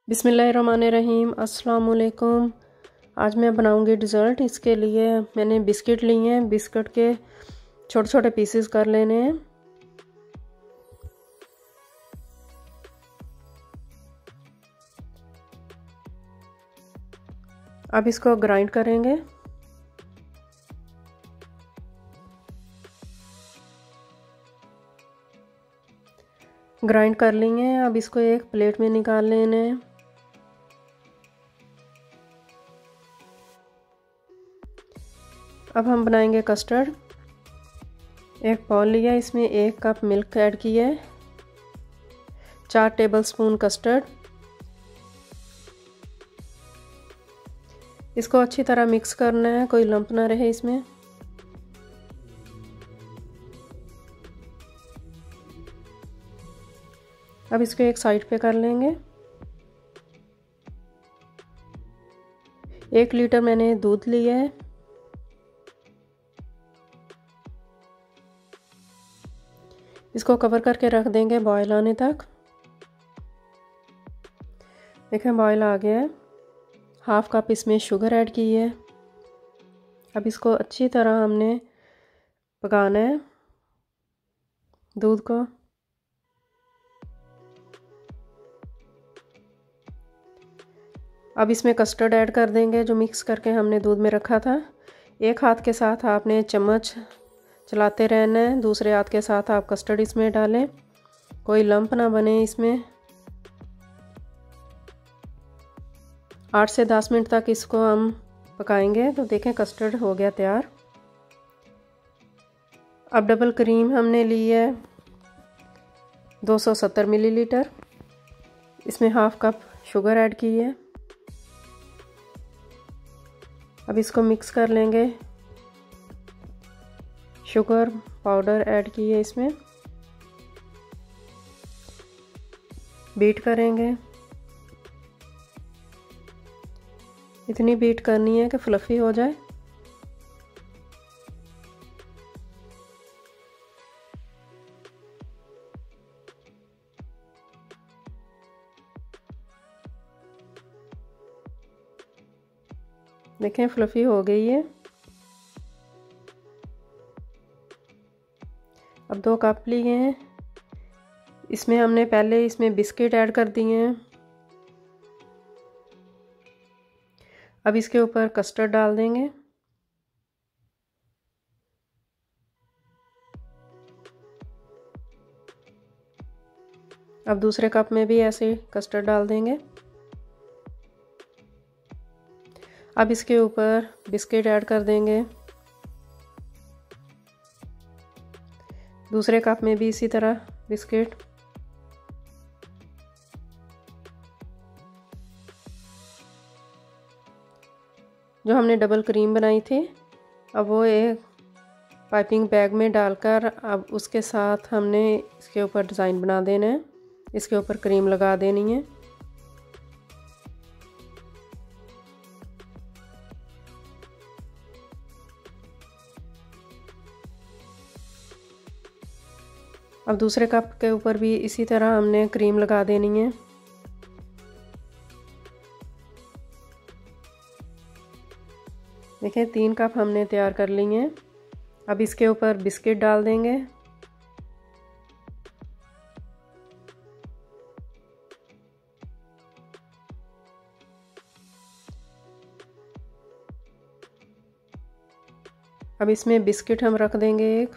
बिस्मिल्लाहिर्रहमानिर्रहीम अस्सलाम वालेकुम। आज मैं बनाऊंगी डिज़र्ट। इसके लिए मैंने बिस्किट लिए हैं। बिस्किट के छोटे छोटे पीसेस कर लेने हैं। अब इसको ग्राइंड करेंगे। ग्राइंड कर लिए हैं। अब इसको एक प्लेट में निकाल लेने हैं। अब हम बनाएंगे कस्टर्ड। एक बाउल लिया, इसमें 1 कप मिल्क ऐड किया है, 4 टेबलस्पून कस्टर्ड। इसको अच्छी तरह मिक्स करना है, कोई लंप ना रहे इसमें। अब इसको एक साइड पे कर लेंगे। 1 लीटर मैंने दूध लिया है। इसको कवर करके रख देंगे बॉयल आने तक। देखें बॉयल आ गया है। 1/2 कप इसमें शुगर ऐड की है। अब इसको अच्छी तरह हमने पकाना है दूध को। अब इसमें कस्टर्ड ऐड कर देंगे जो मिक्स करके हमने दूध में रखा था। एक हाथ के साथ आपने चम्मच चलाते रहना है, दूसरे हाथ के साथ आप कस्टर्ड इसमें डालें, कोई लंप ना बने इसमें। 8 से 10 मिनट तक इसको हम पकाएंगे। तो देखें कस्टर्ड हो गया तैयार। अब डबल क्रीम हमने ली है 270 मिलीलीटर। इसमें 1/2 कप शुगर ऐड की है। अब इसको मिक्स कर लेंगे। शुगर पाउडर ऐड की है इसमें, बीट करेंगे। इतनी बीट करनी है कि फ्लफी हो जाए। देखें फ्लफी हो गई है। अब 2 कप लिए हैं। इसमें हमने पहले इसमें बिस्किट ऐड कर दिए हैं। अब इसके ऊपर कस्टर्ड डाल देंगे। अब दूसरे कप में भी ऐसे कस्टर्ड डाल देंगे। अब इसके ऊपर बिस्किट ऐड कर देंगे। दूसरे कप में भी इसी तरह बिस्किट। जो हमने डबल क्रीम बनाई थी, अब वो एक पाइपिंग बैग में डालकर अब उसके साथ हमने इसके ऊपर डिज़ाइन बना देना है। इसके ऊपर क्रीम लगा देनी है। अब दूसरे कप के ऊपर भी इसी तरह हमने क्रीम लगा देनी है। देखिए 3 कप हमने तैयार कर ली हैं। अब इसके ऊपर बिस्किट डाल देंगे। अब इसमें बिस्किट हम रख देंगे एक।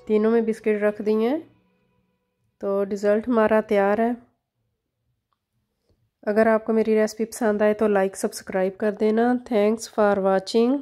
तीनों में बिस्किट रख दिए हैं। तो डिज़र्ट हमारा तैयार है। अगर आपको मेरी रेसिपी पसंद आए तो लाइक सब्सक्राइब कर देना। Thanks for watching.